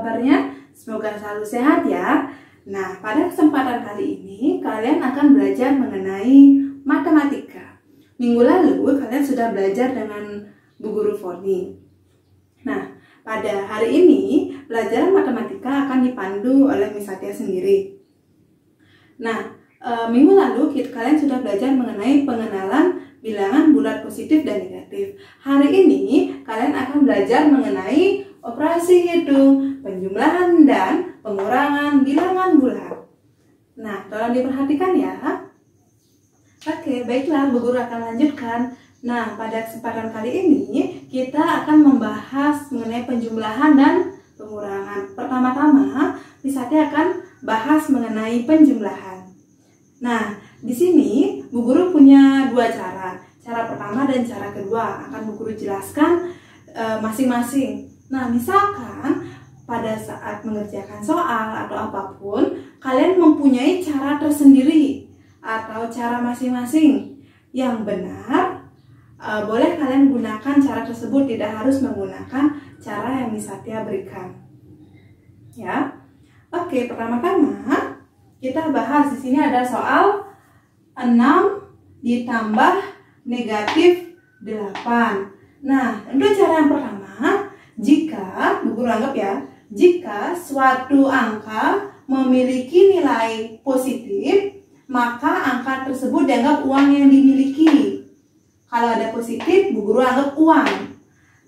kabarnya? Semoga selalu sehat ya. Nah, pada kesempatan kali ini kalian akan belajar mengenai matematika. Minggu lalu kalian sudah belajar dengan Bu Guru Foni. Nah, pada hari ini pelajaran matematika akan dipandu oleh Miss Satya sendiri. Nah, minggu lalu kalian sudah belajar mengenai pengenalan bilangan bulat positif dan negatif. Hari ini kalian akan belajar mengenai operasi hitung, penjumlahan dan pengurangan bilangan bulat. Nah, tolong diperhatikan ya. Oke, baiklah, Bu Guru akan lanjutkan. Nah, pada kesempatan kali ini kita akan membahas mengenai penjumlahan dan pengurangan. Pertama-tama, Miss Satya akan bahas mengenai penjumlahan. Nah, di sini Bu Guru punya dua cara. Cara pertama dan cara kedua akan Bu Guru jelaskan masing-masing. Nah, misalkan pada saat mengerjakan soal atau apapun, kalian mempunyai cara tersendiri atau cara masing-masing. Yang benar, boleh kalian gunakan cara tersebut, tidak harus menggunakan cara yang Miss Satya berikan. Ya. Oke, pertama-tama kita bahas di sini ada soal 6 ditambah negatif 8. Nah, untuk cara yang pertama, jika, Bu Guru anggap ya, jika suatu angka memiliki nilai positif, maka angka tersebut dianggap uang yang dimiliki. Kalau ada positif, Bu Guru anggap uang.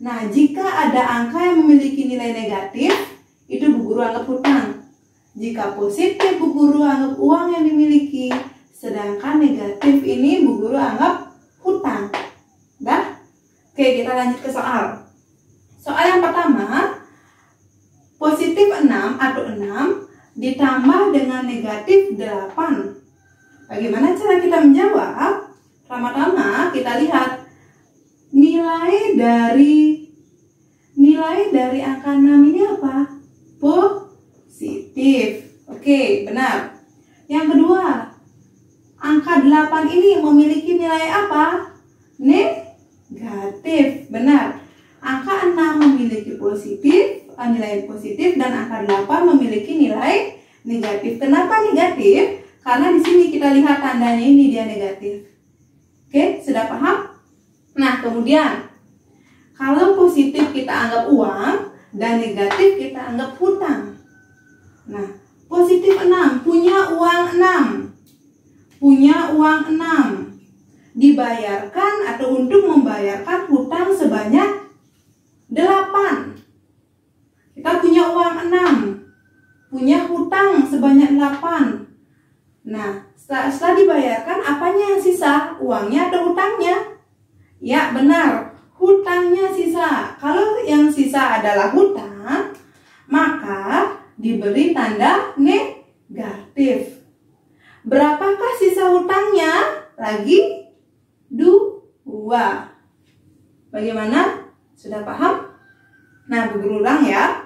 Nah, jika ada angka yang memiliki nilai negatif, itu Bu Guru anggap hutang. Jika positif, Bu Guru anggap uang yang dimiliki. Sedangkan negatif ini Bu Guru anggap hutang. Dah? Oke, kita lanjut ke soal. Soal yang pertama, positif 6 atau 6 ditambah dengan negatif 8. Bagaimana cara kita menjawab? Pertama-tama kita lihat nilai dari angka 6 ini apa? Positif. Oke, benar. Yang kedua, angka 8 ini memiliki nilai apa? Negatif. Benar. Angka 6 memiliki nilai positif dan angka 8 memiliki nilai negatif. Kenapa negatif? Karena di sini kita lihat tandanya ini dia negatif. Oke, sudah paham? Nah, kemudian kalau positif kita anggap uang dan negatif kita anggap hutang. Nah, positif 6, punya uang 6. Punya uang 6. Dibayarkan atau untuk membayarkan hutang sebanyak 8. Kita punya uang 6. Punya hutang sebanyak 8. Nah, setelah dibayarkan, apanya yang sisa? Uangnya atau hutangnya? Ya, benar. Hutangnya sisa. Kalau yang sisa adalah hutang, maka diberi tanda negatif. Berapakah sisa hutangnya? Lagi 2. Bagaimana? Sudah paham? Nah, Bu Guru ulang ya.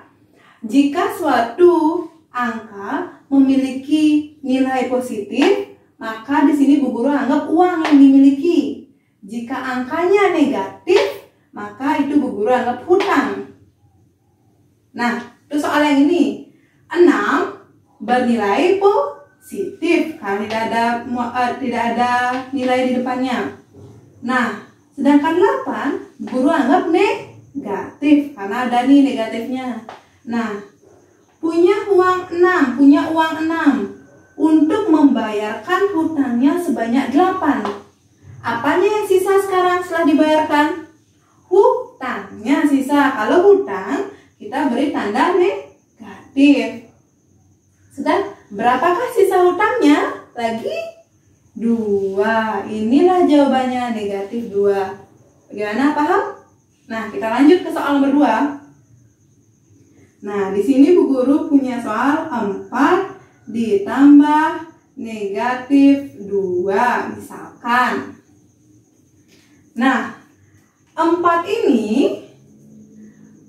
Jika suatu angka memiliki nilai positif, maka di sini Bu Guru anggap uang yang dimiliki. Jika angkanya negatif, maka itu Bu Guru anggap hutang. Nah, itu soal yang ini. 6 bernilai positif karena tidak ada nilai di depannya. Nah, sedangkan 8 Bu Guru anggap negatif karena ada nih negatifnya. Nah, punya uang 6 untuk membayarkan hutangnya sebanyak 8. Apanya yang sisa sekarang setelah dibayarkan? Hutangnya sisa. Kalau hutang, kita beri tanda negatif. Sudah, berapakah sisa hutangnya? Lagi 2. Inilah jawabannya, negatif 2. Bagaimana, paham? Nah, kita lanjut ke soal nomor 2. Nah, di sini Bu Guru punya soal 4 ditambah negatif 2, misalkan. Nah, 4 ini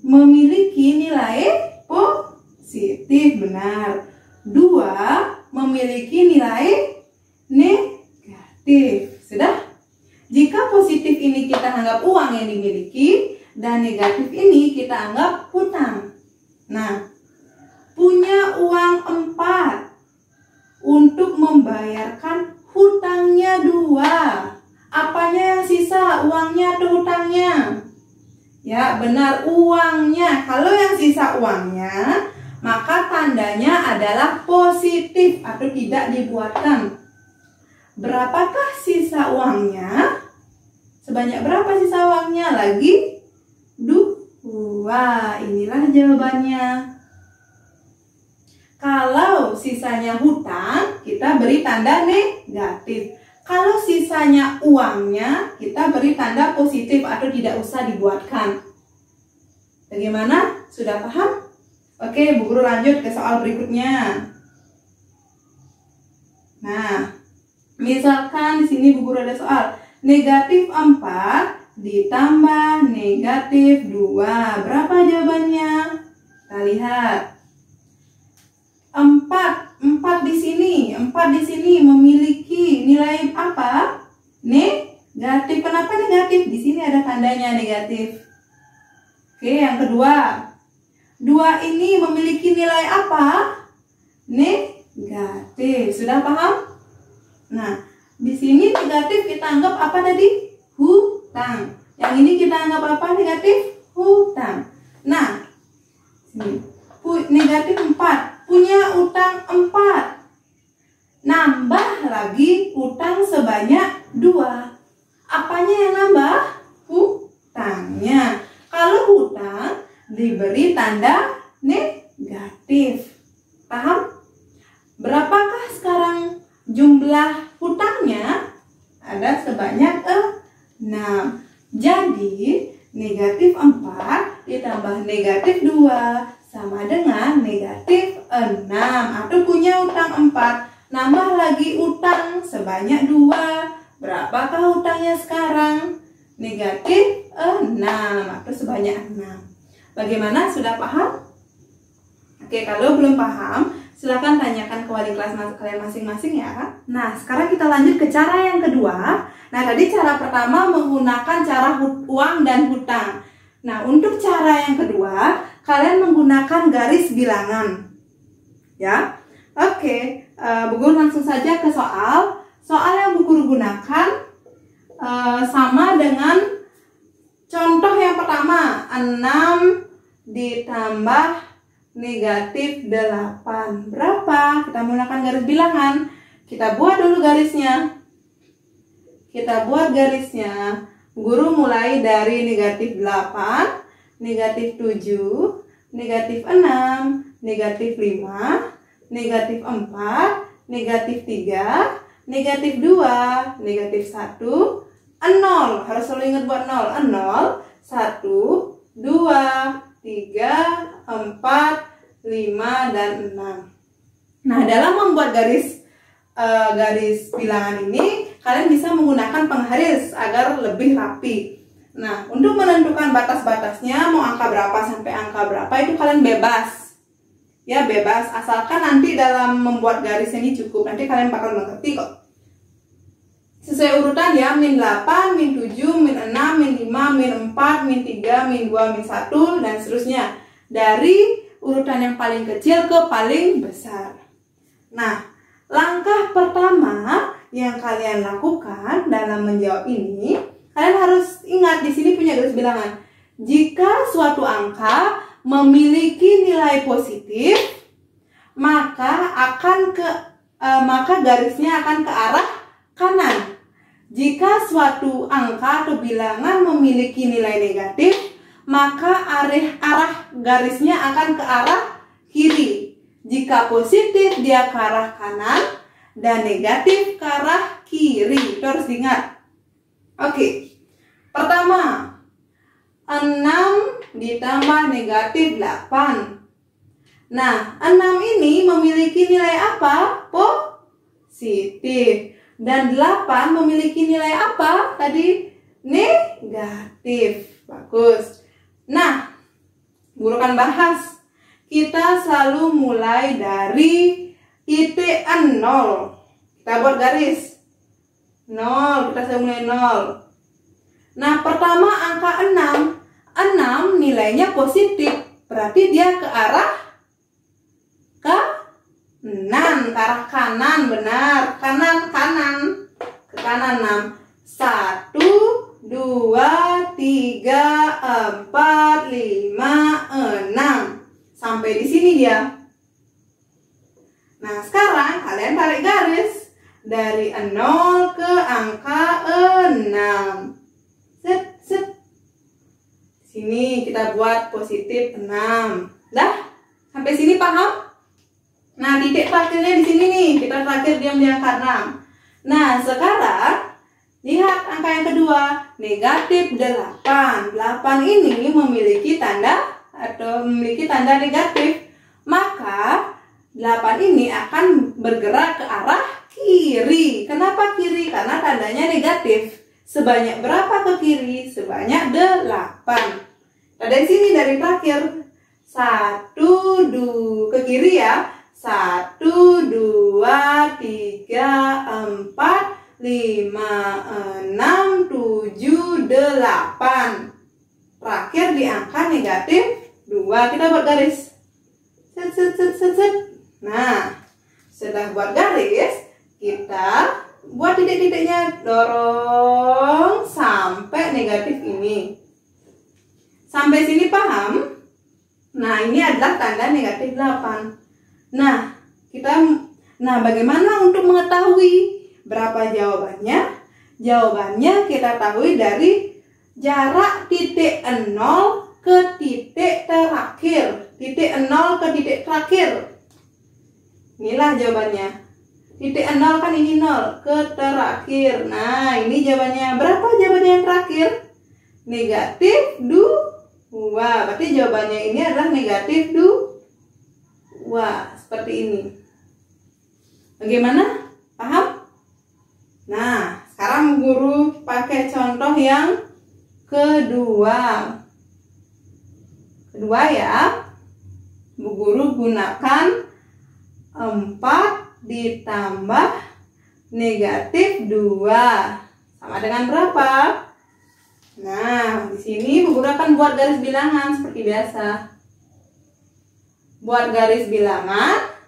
memiliki nilai positif, benar. 2 memiliki nilai negatif. Sudah? Jika positif ini kita anggap uang yang dimiliki dan negatif ini kita anggap hutang. Nah, uang 4 untuk membayarkan hutangnya 2. Apanya yang sisa? Uangnya atau hutangnya? Ya, benar, uangnya. Kalau yang sisa uangnya, maka tandanya adalah positif atau tidak dibuatkan. Berapakah sisa uangnya? Sebanyak berapa sisa uangnya? Lagi 2. Inilah jawabannya. Kalau sisanya hutang, kita beri tanda negatif. Kalau sisanya uangnya, kita beri tanda positif atau tidak usah dibuatkan. Bagaimana? Sudah paham? Oke, Bu Guru lanjut ke soal berikutnya. Nah, misalkan di sini Bu Guru ada soal negatif 4 ditambah negatif 2. Berapa jawabannya? Kita lihat. 4 di sini memiliki nilai apa? Negatif. Kenapa negatif? Di sini ada tandanya negatif. Oke, yang kedua. 2 ini memiliki nilai apa? Negatif. Sudah paham? Nah, di sini negatif kita anggap apa tadi? Hutang. Yang ini kita anggap apa? Negatif? Hutang. Nah, sini. Negatif 4. Punya utang 4. Nambah lagi utang sebanyak 2. Apanya yang nambah? Hutangnya. Kalau hutang diberi tanda negatif. Paham? Berapakah sekarang jumlah hutangnya? Ada sebanyak 6. Jadi negatif 4 ditambah negatif 2 sama dengan negatif 6. Atau punya utang 4, nambah lagi utang sebanyak 2. Berapakah utangnya sekarang? Negatif 6 atau sebanyak 6. Bagaimana? Sudah paham? Oke, kalau belum paham, silakan tanyakan ke wali kelas kalian masing-masing ya. Nah, sekarang kita lanjut ke cara yang kedua. Nah, tadi cara pertama menggunakan cara uang dan hutang. Nah, untuk cara yang kedua, kalian menggunakan garis bilangan. Ya. Oke, Bu Guru langsung saja ke soal. Soal yang Bu Guru gunakan sama dengan contoh yang pertama, 6 ditambah negatif 8. Berapa? Kita menggunakan garis bilangan. Kita buat dulu garisnya. Guru mulai dari negatif 8, negatif 7, negatif 6, negatif 5, negatif 4, negatif 3, negatif 2, negatif 1, 0. Harus selalu ingat buat 0. 0, 1, 2, 3, 4, 5, dan 6. Nah, dalam membuat garis bilangan ini, kalian bisa menggunakan penggaris agar lebih rapi. Nah, untuk menentukan batas-batasnya, mau angka berapa sampai angka berapa, itu kalian bebas. Ya, bebas. Asalkan nanti dalam membuat garis ini cukup. Nanti kalian bakal mengerti kok. Sesuai urutan ya, min 8, min 7, min 6, min 5, min 4, min 3, min 2, min 1, dan seterusnya. Dari urutan yang paling kecil ke paling besar. Nah, langkah pertama yang kalian lakukan dalam menjawab ini, kalian harus ingat di sini punya garis bilangan. Jika suatu angka memiliki nilai positif, maka garisnya akan ke arah kanan. Jika suatu angka atau bilangan memiliki nilai negatif, maka arah garisnya akan ke arah kiri. Jika positif, dia ke arah kanan, dan negatif ke arah kiri. Itu harus diingat. Oke. Pertama, 6 ditambah negatif 8. Nah, 6 ini memiliki nilai apa? Positif. Dan 8 memiliki nilai apa? Tadi negatif. Bagus. Nah, guru akan bahas. Kita selalu mulai dari titik 0. Kita buat garis 0. Kita selalu mulai 0. Nah, pertama angka 6. 6 nilainya positif. Berarti dia ke arah 6 ke arah kanan, benar. Kanan, ke kanan 6. 1, 2, 3, 4, 5, 6. Sampai di sini dia. Nah, sekarang kalian tarik garis dari 0 ke angka 6. Set, set. Sini kita buat positif 6. Dah? Sampai sini paham? Nah, titik terakhirnya di sini nih. Kita terakhir diam di angka 6. Nah, sekarang lihat angka yang kedua, negatif 8. 8 ini memiliki tanda negatif. Maka 8 ini akan bergerak ke arah kiri. Kenapa kiri? Karena tandanya negatif. Sebanyak berapa ke kiri? Sebanyak 8. Nah, dari sini dari terakhir 1, 2 ke kiri ya. 1, 2, 3, 4, 5, 6, 7, 8. Terakhir di angka negatif 2. Kita buat garis. Set, set, set, set, set. Nah, setelah buat garis, kita buat titik-titiknya. Dorong sampai negatif ini. Sampai sini paham? Nah, ini adalah tanda negatif 8. Nah, bagaimana untuk mengetahui berapa jawabannya? Jawabannya kita tahu dari jarak titik 0 ke titik terakhir. Titik 0 ke titik terakhir. Inilah jawabannya. Titik 0 kan ini 0 ke terakhir. Nah, ini jawabannya. Berapa jawabannya yang terakhir? Negatif 2. Berarti jawabannya ini adalah negatif 2. Seperti ini. Bagaimana? Paham? Nah, sekarang guru pakai contoh yang kedua. Kedua ya. Bu Guru gunakan 4 ditambah negatif 2. Sama dengan berapa? Nah, di sini Bu Guru akan buat garis bilangan seperti biasa. Buat garis bilangan.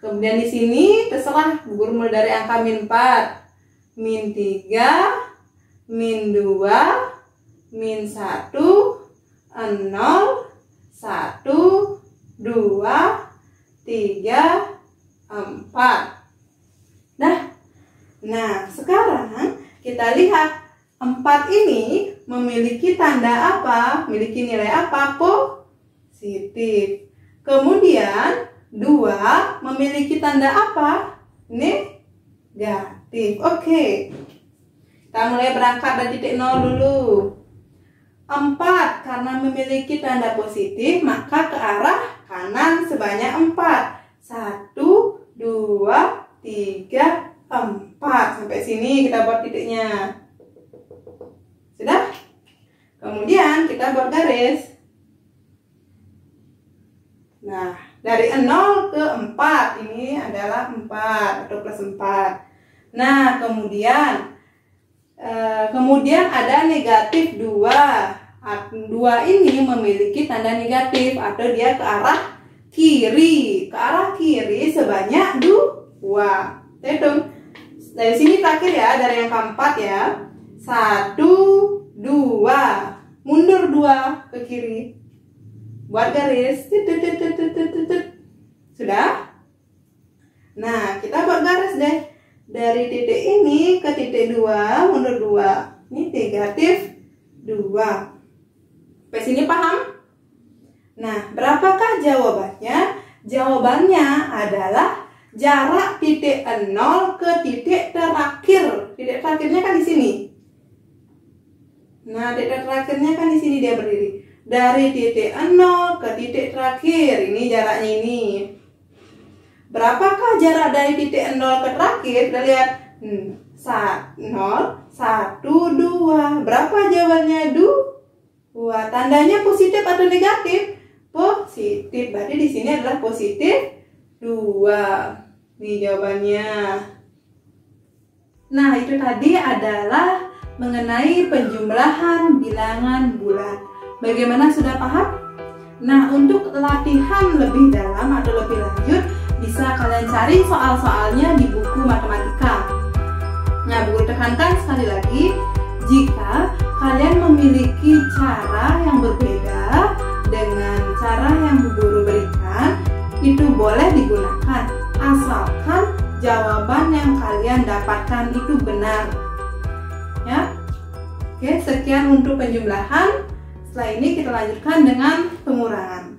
Kemudian di sini terserah Bu Guru mulai dari angka -4, -3, -2, -1, 0, 1, 2, 3, 4. Dah. Nah, sekarang kita lihat 4 ini memiliki tanda apa? Memiliki nilai apa? Positif. Kemudian 2 memiliki tanda apa? Negatif. Oke. Kita mulai berangkat dari titik 0 dulu. 4 karena memiliki tanda positif, maka ke arah kanan sebanyak 4. 1, 2, 3, 4. Sampai sini kita buat titiknya. Sudah? Kemudian kita buat garis. Nah, dari 0 ke 4 ini adalah 4 atau plus 4. Nah, kemudian ada negatif 2. 2 ini memiliki tanda negatif atau dia ke arah kiri. Ke arah kiri sebanyak 2. Hitung. Dari sini terakhir ya, dari yang keempat ya. 1, 2. Mundur 2 ke kiri. Buat garis. Sudah? Nah, kita buat garis deh. Dari titik ini ke titik 2, mundur 2. Ini negatif 2. Sampai sini paham? Nah, berapakah jawabannya? Jawabannya adalah jarak titik 0 ke titik terakhir. Titik terakhirnya kan di sini. Nah, titik terakhirnya kan di sini dia berdiri. Dari titik 0 ke titik terakhir. Ini jaraknya ini. Berapakah jarak dari titik 0 ke terakhir? Kita lihat. 0, 1, 2. Berapa jawabannya? 2. Tandanya positif atau negatif? Positif. Berarti di sini adalah positif 2. Ini jawabannya. Nah, itu tadi adalah mengenai penjumlahan bilangan bulat. Bagaimana, sudah paham? Nah, untuk latihan lebih dalam atau lebih lanjut, bisa kalian cari soal-soalnya di buku matematika. Nah, Bu Guru tekankan sekali lagi, jika kalian memiliki cara yang berbeda dengan cara yang Bu Guru berikan, itu boleh digunakan, asalkan jawaban yang kalian dapatkan itu benar. Ya. Oke, sekian untuk penjumlahan. Setelah ini kita lanjutkan dengan pengurangan.